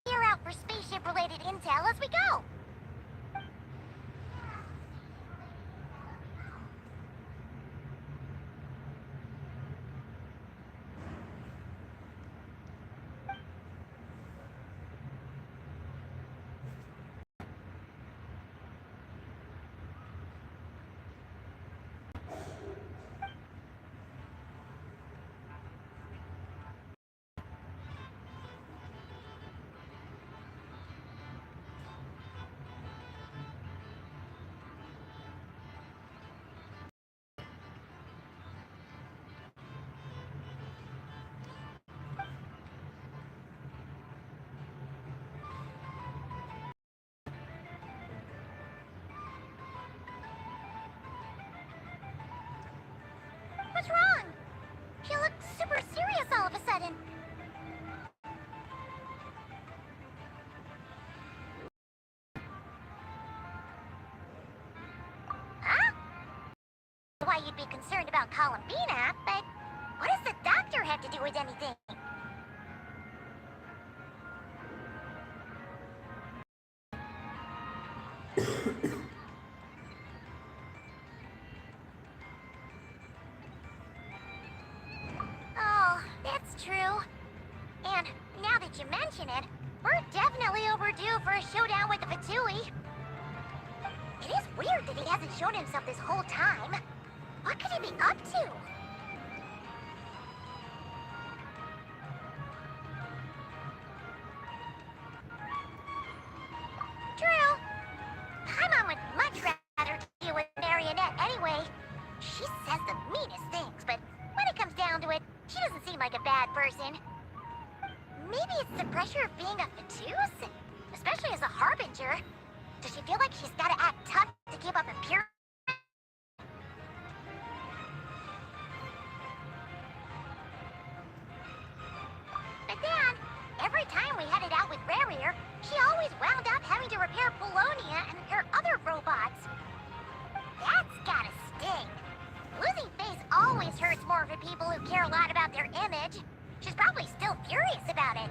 Clear out for spaceship-related intel as we go. What's wrong? You look super serious all of a sudden. Huh? Why you'd be concerned about Columbina, but what does the doctor have to do with anything? Oh, that's true. And now that you mention it, we're definitely overdue for a showdown with the Fatui. It is weird that he hasn't shown himself this whole time. What could he be up to? True. Paimon would much rather deal with Marionette anyway. She says the meanest things, but when it comes down to it, she doesn't seem like a bad person. Maybe it's the pressure of being a Fatus, especially as a Harbinger. Does she feel like she's gotta act tough to keep up appearance? But then, every time we headed out with Rarier, she always wound up having to repair Polonia and her other robots. That's gotta sting. Losing face always hurts more for people who care a lot about their image. She's probably still furious about it.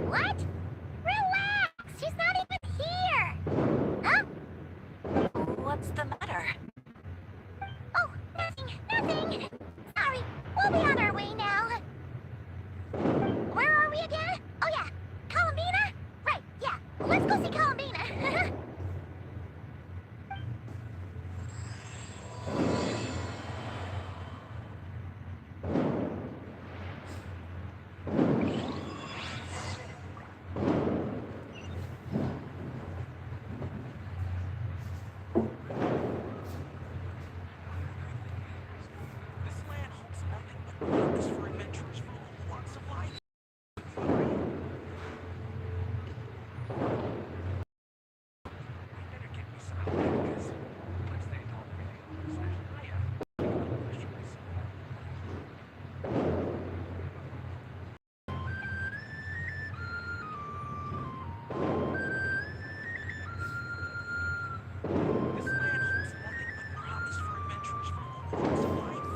What? Relax! She's not even here! Huh? What's the matter? Oh, nothing. Sorry, we'll be on our way now. Where are we again? Oh yeah, Columbina? Right, yeah. Let's go see Columbina. This land holds nothing but promise for adventurers full of lots of life. I better get me some because once they know everything on the tavyat, I can question myself. This land holds nothing but promise for adventurers full of lots of life.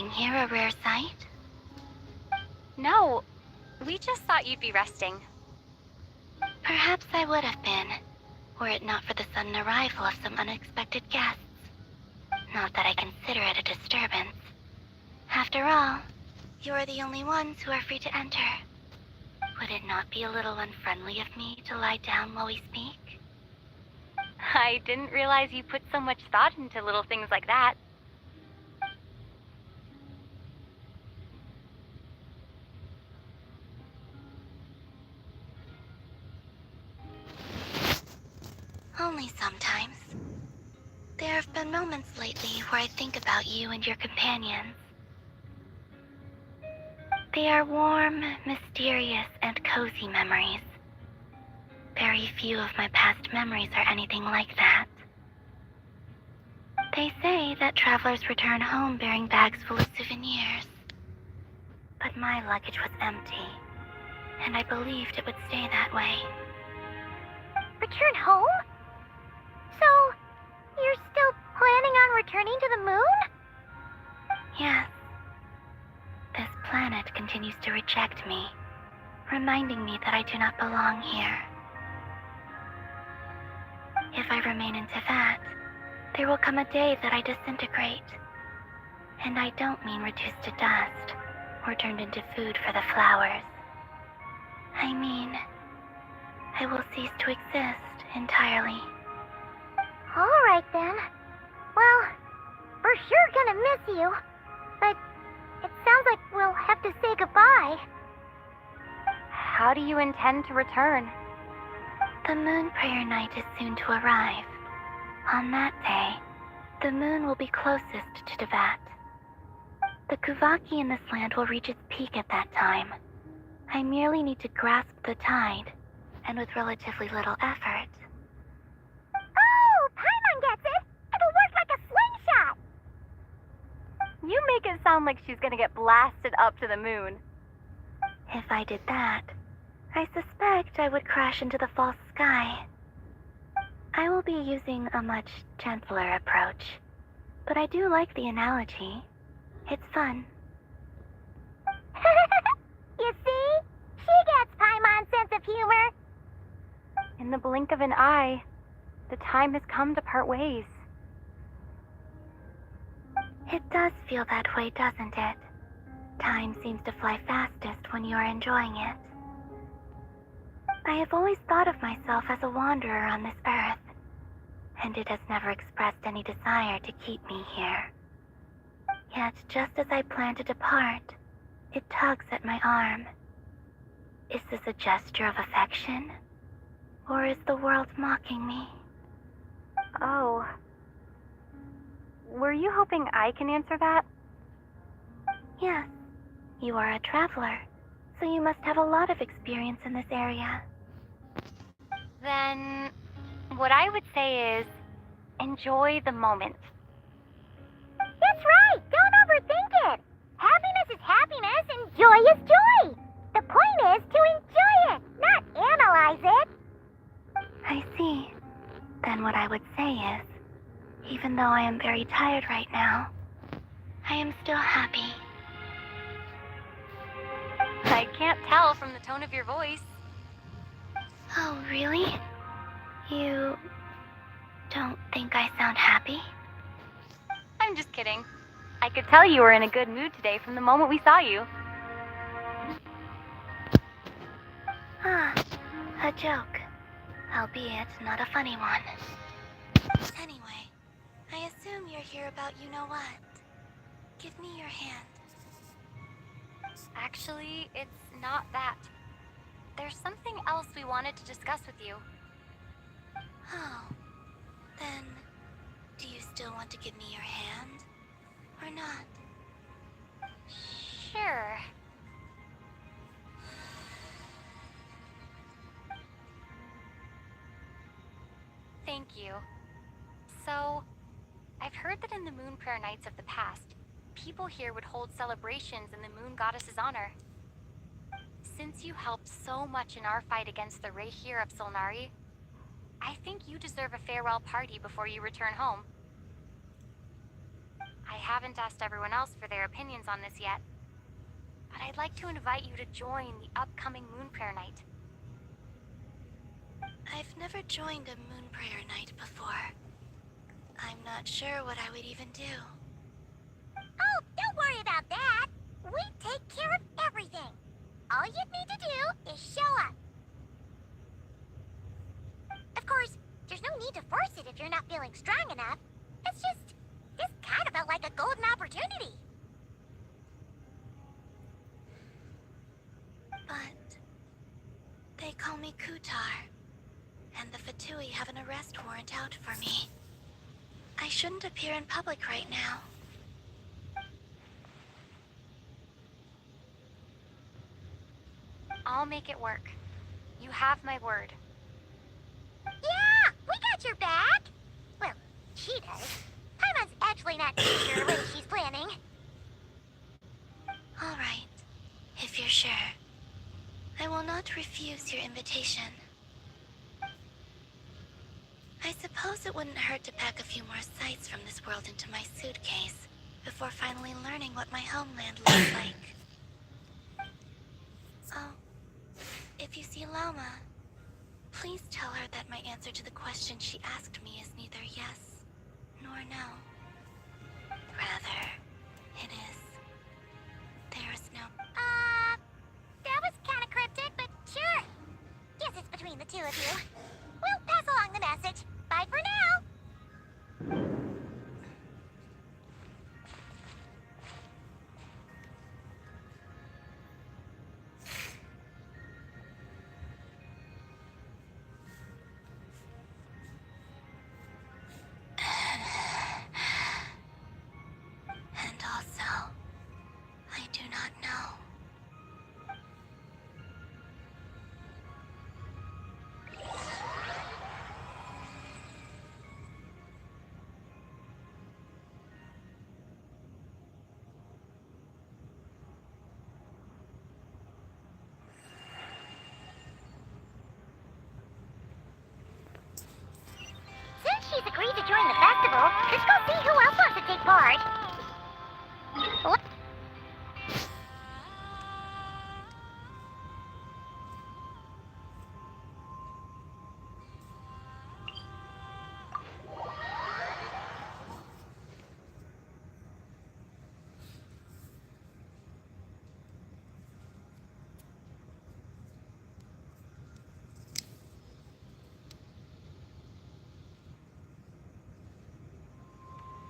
being here a rare sight? No, we just thought you'd be resting. Perhaps I would have been, were it not for the sudden arrival of some unexpected guests. Not that I consider it a disturbance. After all, you are the only ones who are free to enter. Would it not be a little unfriendly of me to lie down while we speak? I didn't realize you put so much thought into little things like that. Only sometimes. There have been moments lately where I think about you and your companions. They are warm, mysterious, and cozy memories. Very few of my past memories are anything like that. They say that travelers return home bearing bags full of souvenirs. But my luggage was empty, and I believed it would stay that way. Return home? So, you're still planning on returning to the moon? Yes. This planet continues to reject me, reminding me that I do not belong here. If I remain in Tavyat, there will come a day that I disintegrate. And I don't mean reduced to dust or turned into food for the flowers. I mean, I will cease to exist entirely. Alright then. Well, we're sure gonna miss you. But it sounds like we'll have to say goodbye. How do you intend to return? The moon prayer night is soon to arrive. On that day, the moon will be closest to Tavyat. The Kuvaki in this land will reach its peak at that time. I merely need to grasp the tide, and with relatively little effort. Oh, Paimon gets it! It'll work like a slingshot! You make it sound like she's gonna get blasted up to the moon. If I did that, I suspect I would crash into the false sky. I will be using a much gentler approach, but I do like the analogy. It's fun. You see? She gets Paimon's sense of humor. In the blink of an eye, the time has come to part ways. It does feel that way, doesn't it? Time seems to fly fastest when you are enjoying it. I have always thought of myself as a wanderer on this earth, and it has never expressed any desire to keep me here. Yet, just as I plan to depart, it tugs at my arm. Is this a gesture of affection? Or is the world mocking me? Oh. Were you hoping I can answer that? Yes. You are a traveler, so you must have a lot of experience in this area. Then, what I would say is, enjoy the moment. That's right! Don't overthink it! Happiness is happiness and joy is joy! The point is to enjoy it, not analyze it! I see. Then what I would say is, even though I am very tired right now, I am still happy. I can't tell from the tone of your voice. Oh, really? You don't think I sound happy? I'm just kidding. I could tell you were in a good mood today from the moment we saw you. Ah, a joke. Albeit not a funny one. Anyway, I assume you're here about you-know-what. Give me your hand. Actually, it's not that. There's something else we wanted to discuss with you. Oh, then do you still want to give me your hand? Or not? Sure. Thank you. So, I've heard that in the moon prayer nights of the past, people here would hold celebrations in the moon goddess's honor. Since you helped so much in our fight against the Rey here of Solnari, I think you deserve a farewell party before you return home. I haven't asked everyone else for their opinions on this yet, but I'd like to invite you to join the upcoming Moon Prayer Night. I've never joined a moon prayer night before. I'm not sure what I would even do. Oh, don't worry about that. We take care of everything. All you need to do is show up. Of course, there's no need to force it if you're not feeling strong enough. It's just, this kind of felt like a golden opportunity. But they call me Kutar, and the Fatui have an arrest warrant out for me. I shouldn't appear in public right now. I'll make it work. You have my word. Yeah, we got your back. Well, she does. Paimon's actually not too sure what she's planning. All right, if you're sure. I will not refuse your invitation. I suppose it wouldn't hurt to pack a few more sights from this world into my suitcase before finally learning what my homeland looks like. Oh, if you see Lama, please tell her that my answer to the question she asked me is neither yes nor no. Rather, it is. There is no... That was kind of cryptic, but sure. Guess it's between the two of you. We'll pass along the message. Bye for now. And also, I do not know. Since she's agreed to join the festival, let's go see who else wants to take part.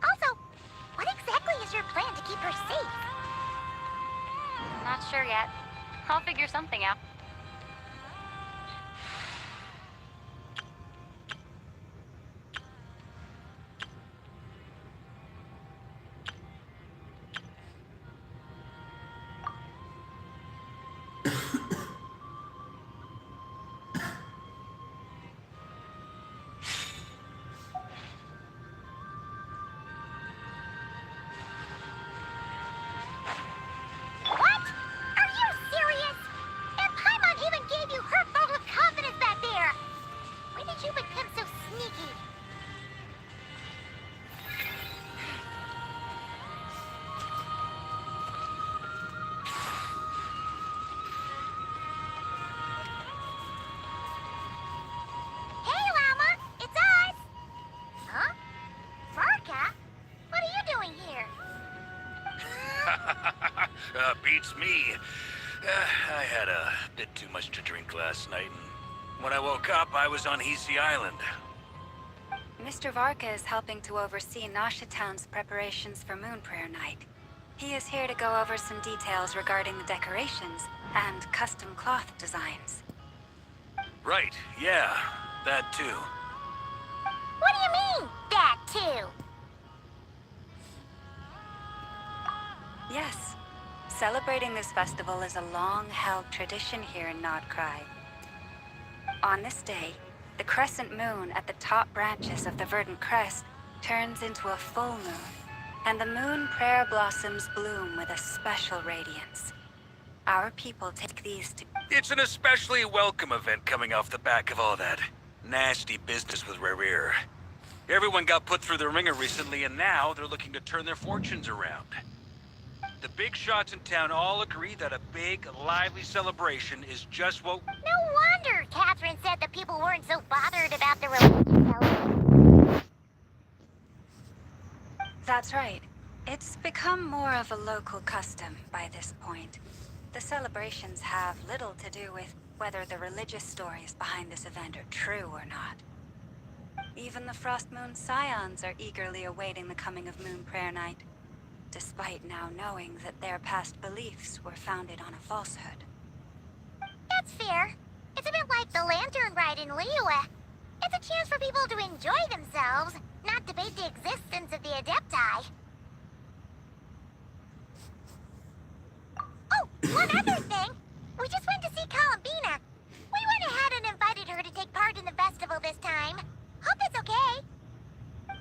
Also, what exactly is your plan to keep her safe? Not sure yet. I'll figure something out. What? Are you serious? And Paimon even gave you her vote of confidence back there. When did you become so sneaky? Hey, Llama, it's us. Huh? Varka? What are you doing here? Beats me. I had a bit too much to drink last night, and when I woke up, I was on Hisi Island. Mr. Varka is helping to oversee Nasha Town's preparations for Moon Prayer Night. He is here to go over some details regarding the decorations and custom cloth designs. Right, yeah, that too. What do you mean, that too? Yes, celebrating this festival is a long-held tradition here in Nodcry. On this day, the crescent moon at the top branches of the verdant crest turns into a full moon, and the moon prayer blossoms bloom with a special radiance. Our people take these to... It's an especially welcome event coming off the back of all that nasty business with Rare. Everyone got put through the ringer recently, and now they're looking to turn their fortunes around. The big shots in town all agree that a big, lively celebration is just what... No wonder Catherine said the people weren't so bothered about the religion. That's right. It's become more of a local custom by this point. The celebrations have little to do with whether the religious stories behind this event are true or not. Even the Frost Moon Scions are eagerly awaiting the coming of Moon Prayer Night, despite now knowing that their past beliefs were founded on a falsehood. That's fair. It's a bit like the Lantern Ride in Liyue. It's a chance for people to enjoy themselves, not debate the existence of the Adepti. Oh, one other thing! We just went to see Columbina. We went ahead and invited her to take part in the festival this time. Hope it's okay.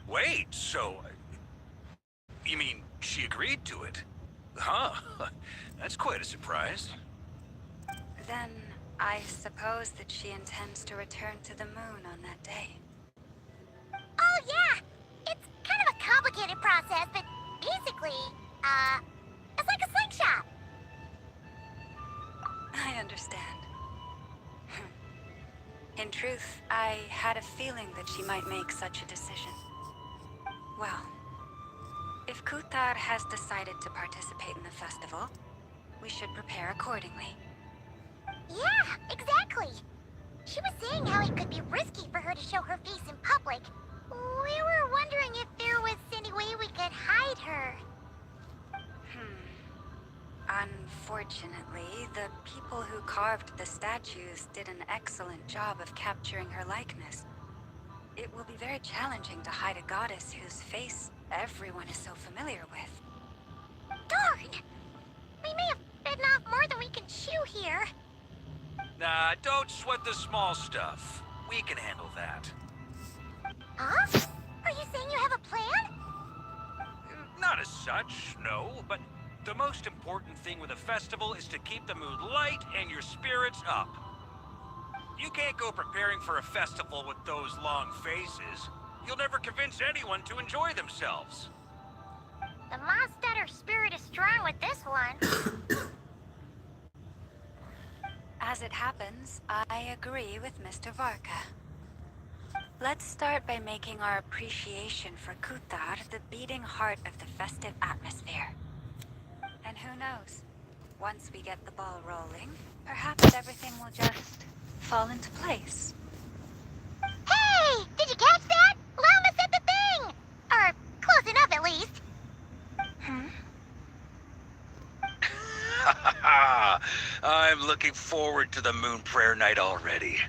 Wait, so... You mean she agreed to it? Huh. That's quite a surprise. Then, I suppose that she intends to return to the moon on that day. Oh, yeah! It's kind of a complicated process, but basically, it's like a slingshot. I understand. In truth, I had a feeling that she might make such a decision. Well, if Kuthar has decided to participate in the festival, we should prepare accordingly. Yeah, exactly. She was saying how it could be risky for her to show her face in public. We were wondering if there was any way we could hide her. Unfortunately, the people who carved the statues did an excellent job of capturing her likeness. It will be very challenging to hide a goddess whose face everyone is so familiar with. Darn! We may have bitten off more than we can chew here. Nah, don't sweat the small stuff. We can handle that. Huh? Are you saying you have a plan? Not as such, no, but the most important thing with a festival is to keep the mood light and your spirits up. You can't go preparing for a festival with those long faces. You'll never convince anyone to enjoy themselves. The Monstetter spirit is strong with this one. As it happens, I agree with Mr. Varka. Let's start by making our appreciation for Kuthar the beating heart of the festive atmosphere. And who knows? Once we get the ball rolling, perhaps everything will just fall into place. Hey! Did you catch that? Llama said the thing! Or close enough, at least. I'm looking forward to the Moon Prayer Night already.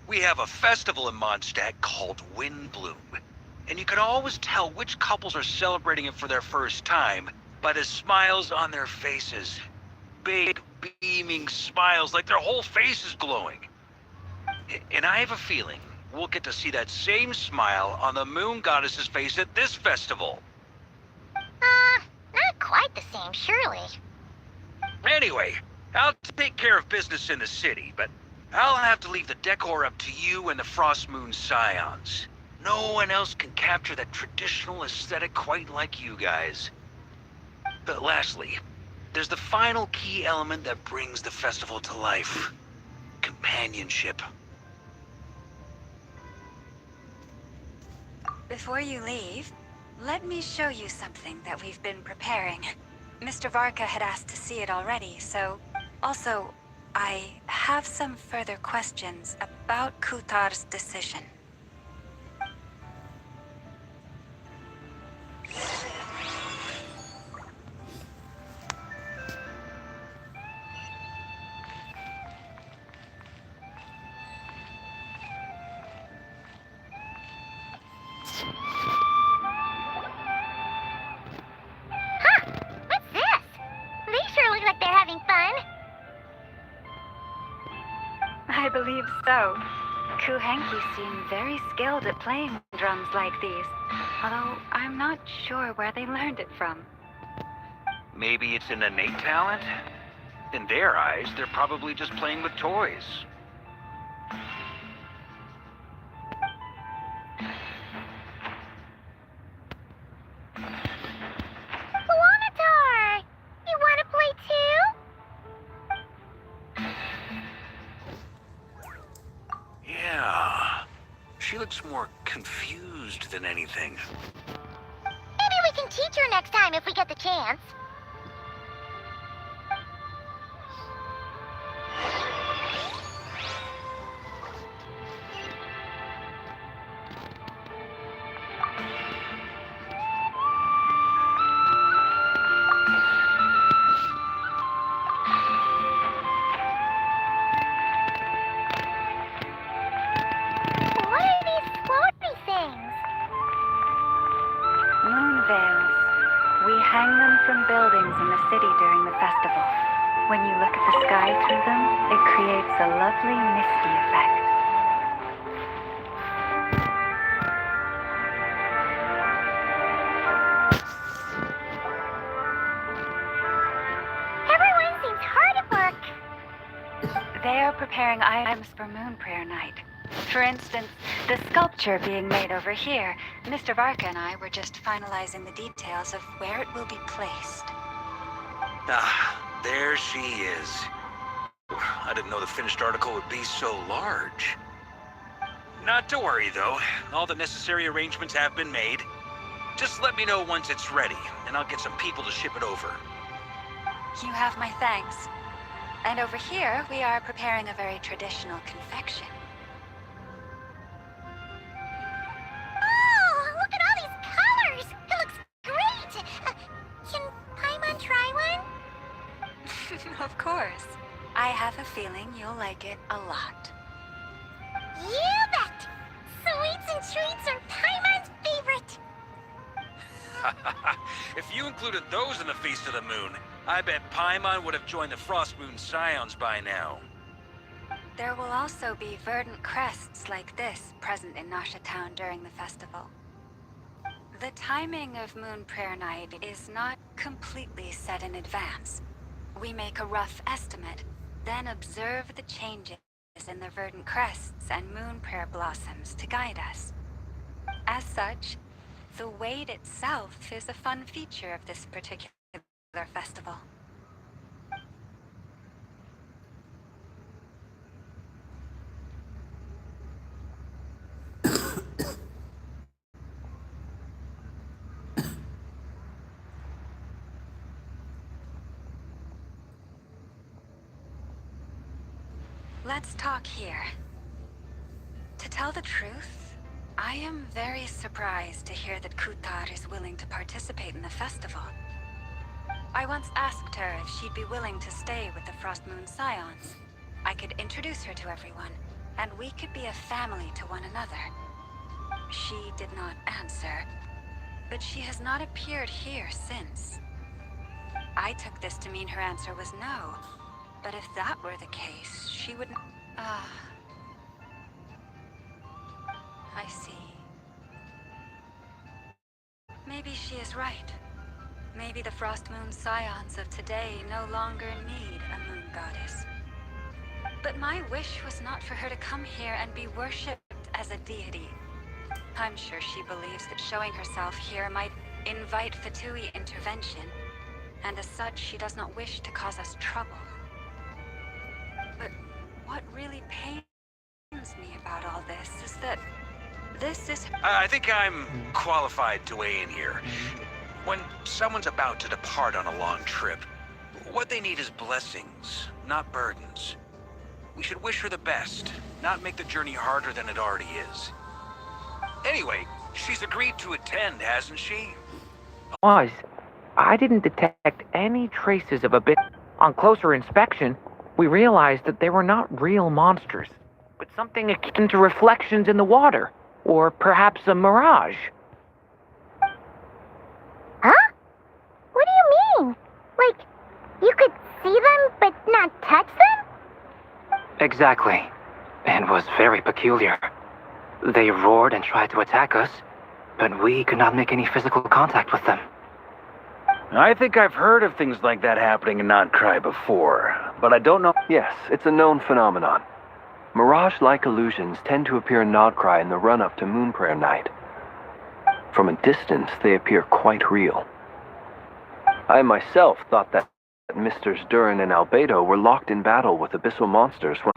We have a festival in Mondstadt called Windbloom, and you can always tell which couples are celebrating it for their first time by the smiles on their faces. Big, beaming smiles, like their whole face is glowing. And I have a feeling we'll get to see that same smile on the Moon Goddess's face at this festival. Not quite the same, surely. Anyway, I'll take care of business in the city, but I'll have to leave the decor up to you and the Frost Moon Scions. No one else can capture that traditional aesthetic quite like you guys. But lastly, there's the final key element that brings the festival to life. Companionship. Before you leave, let me show you something that we've been preparing. Mr. Varka had asked to see it already, so... Also, I have some further questions about Kuthar's decision. What's this? They sure look like they're having fun. I believe so. Kuhenki seem very skilled at playing drums like these, although I'm not sure where they learned it from. Maybe it's an innate talent? In their eyes, they're probably just playing with toys. She looks more confused than anything. Maybe we can teach her next time if we get the chance. What are these floaty things? Moon veils. We hang them from buildings in the city during the festival. When you look at the sky through them, it creates a lovely misty effect. Everyone seems hard at work. They are preparing items for Moon Prayer Night. For instance, the sculpture being made over here. Mr. Varka and I were just finalizing the details of where it will be placed. Ah, there she is. I didn't know the finished article would be so large. Not to worry, though. All the necessary arrangements have been made. Just let me know once it's ready, and I'll get some people to ship it over. You have my thanks. And over here, we are preparing a very traditional confection. Oh, look at all these colors! It looks great! Can Paimon try one? Of course. I have a feeling you'll like it a lot. You bet! Sweets and treats are Paimon's favorite! If you included those in the Feast of the Moon, I bet Paimon would have joined the Frost Moon Scions by now. There will also be verdant crests like this present in Nasha Town during the festival. The timing of Moon Prayer Night is not completely set in advance. We make a rough estimate, then observe the changes in the verdant crests and moon prayer blossoms to guide us. As such, the wait itself is a fun feature of this particular festival. Let's talk here. To tell the truth, I am very surprised to hear that Kutar is willing to participate in the festival. I once asked her if she'd be willing to stay with the Frost Moon Scions. I could introduce her to everyone, and we could be a family to one another. She did not answer, but she has not appeared here since. I took this to mean her answer was no, but if that were the case, she would... I see. Maybe she is right. Maybe the Frost Moon Scions of today no longer need a moon goddess. But my wish was not for her to come here and be worshipped as a deity. I'm sure she believes that showing herself here might invite Fatui intervention, and as such she does not wish to cause us trouble. But what really pains me about all this is that this is... I think I'm qualified to weigh in here. When someone's about to depart on a long trip, what they need is blessings, not burdens. We should wish her the best, not make the journey harder than it already is. Anyway, she's agreed to attend, hasn't she? I didn't detect any traces of a bit. On closer inspection, we realized that they were not real monsters, but something akin to reflections in the water, or perhaps a mirage. Huh? What do you mean? Like, you could see them but not touch them? Exactly. It was very peculiar. They roared and tried to attack us, but we could not make any physical contact with them. I think I've heard of things like that happening in Not-Cry before, but I don't know... Yes, it's a known phenomenon. Mirage-like illusions tend to appear in Nodcry in the run-up to Moon Prayer Night. From a distance, they appear quite real. I myself thought that Misters Durin and Albedo were locked in battle with abyssal monsters when...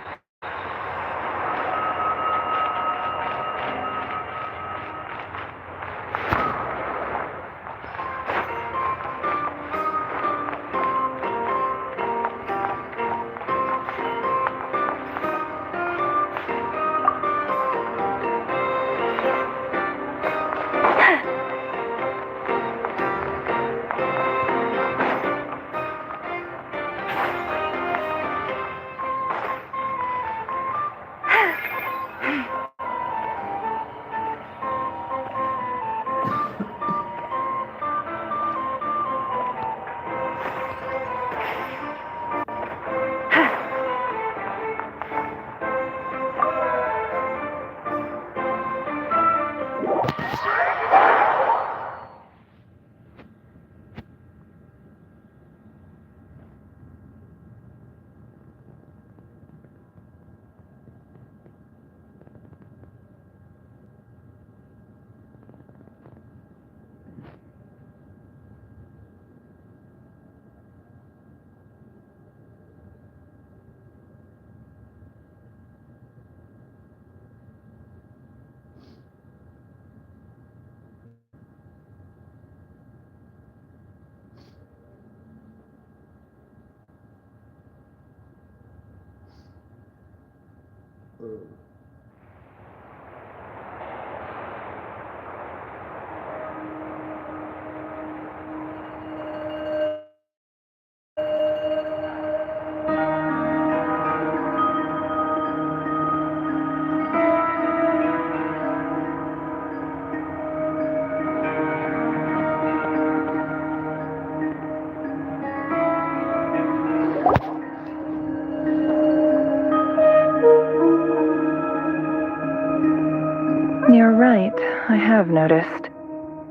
You're right, I have noticed.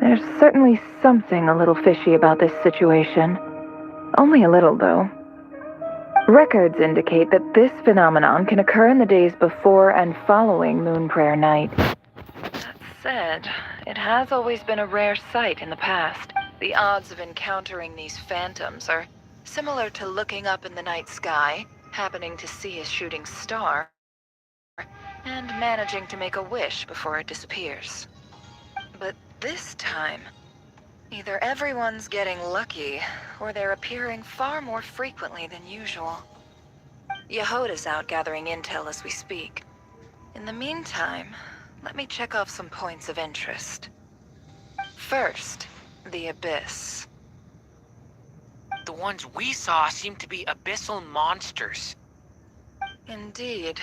There's certainly something a little fishy about this situation. Only a little, though. Records indicate that this phenomenon can occur in the days before and following Moon Prayer Night. That said, it has always been a rare sight in the past. The odds of encountering these phantoms are similar to looking up in the night sky, happening to see a shooting star, and managing to make a wish before it disappears. But this time, either everyone's getting lucky, or they're appearing far more frequently than usual. Yehoda's out gathering intel as we speak. In the meantime, let me check off some points of interest. First, the Abyss. The ones we saw seem to be abyssal monsters. Indeed.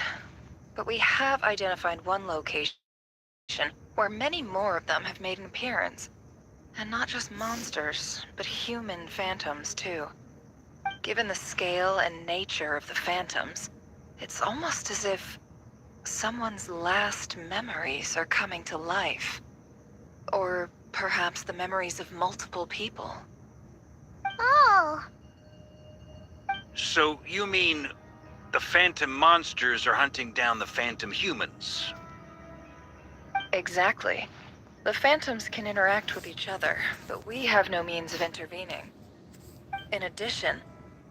But we have identified one location where many more of them have made an appearance. And not just monsters, but human phantoms, too. Given the scale and nature of the phantoms, it's almost as if someone's last memories are coming to life. Or perhaps the memories of multiple people. Oh, So you mean the phantom monsters are hunting down the phantom humans? Exactly. The phantoms can interact with each other, but we have no means of intervening. In addition,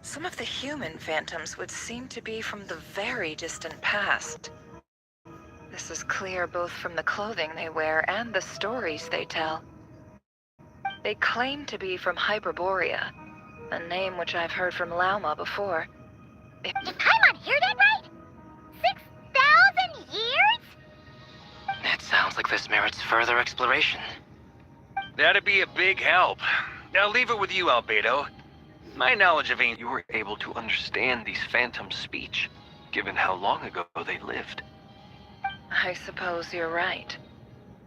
some of the human phantoms would seem to be from the very distant past. This is clear both from the clothing they wear and the stories they tell. They claim to be from Hyperborea, a name which I've heard from Lauma before. did Paimon hear that right? 6,000 years? It sounds like this merits further exploration. That'd be a big help. I'll leave it with you, Albedo. My knowledge of ancient... You were able to understand these phantoms' speech, given how long ago they lived. I suppose you're right.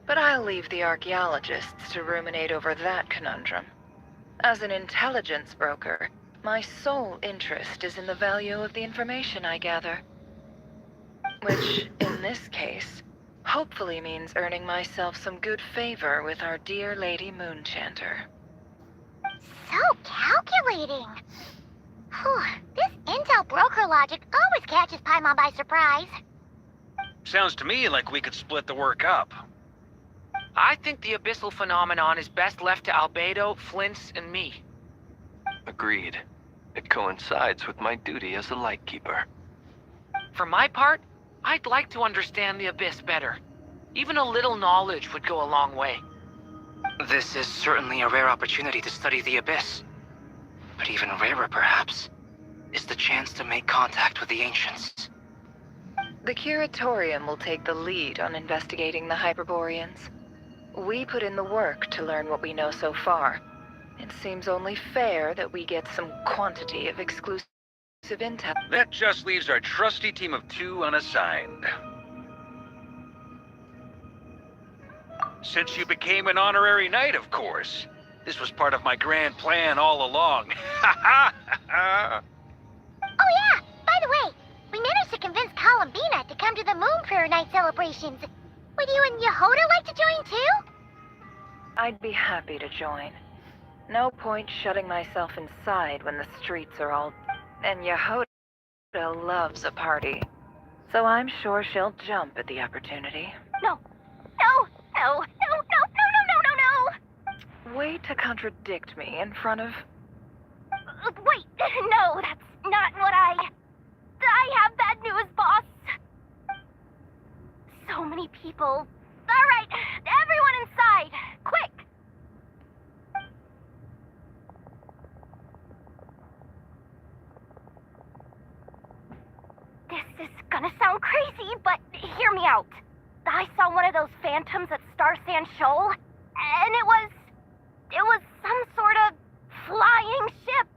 But I'll leave the archaeologists to ruminate over that conundrum. As an intelligence broker, my sole interest is in the value of the information I gather. Which, in this case, hopefully means earning myself some good favor with our dear Lady Moonchanter. So calculating. Whew, this intel broker logic always catches Paimon by surprise. Sounds to me like we could split the work up. I think the abyssal phenomenon is best left to Albedo, Flint's, and me. Agreed. It coincides with my duty as a lightkeeper. For my part, I'd like to understand the Abyss better. Even a little knowledge would go a long way. This is certainly a rare opportunity to study the Abyss. But even rarer, perhaps, is the chance to make contact with the Ancients. The Curatorium will take the lead on investigating the Hyperboreans. We put in the work to learn what we know so far. It seems only fair that we get some quantity of exclusive intel. That just leaves our trusty team of 2 unassigned. Since you became an honorary knight, of course. This was part of my grand plan all along. Ha ha ha! Oh yeah, by the way, we managed to convince Columbina to come to the Moon Prayer Night celebrations. Would you and Yehoda like to join too? I'd be happy to join. No point shutting myself inside when the streets are all... And Yehoda loves a party. So I'm sure she'll jump at the opportunity. No, no, no, no, no, no, no, no, no, no! Way to contradict me in front of... Wait, no, that's not what I have bad news, boss. So many people. All right, everyone inside, quick! This is gonna sound crazy, but hear me out. I saw one of those phantoms at Star Sand Shoal, and it was some sort of flying ship.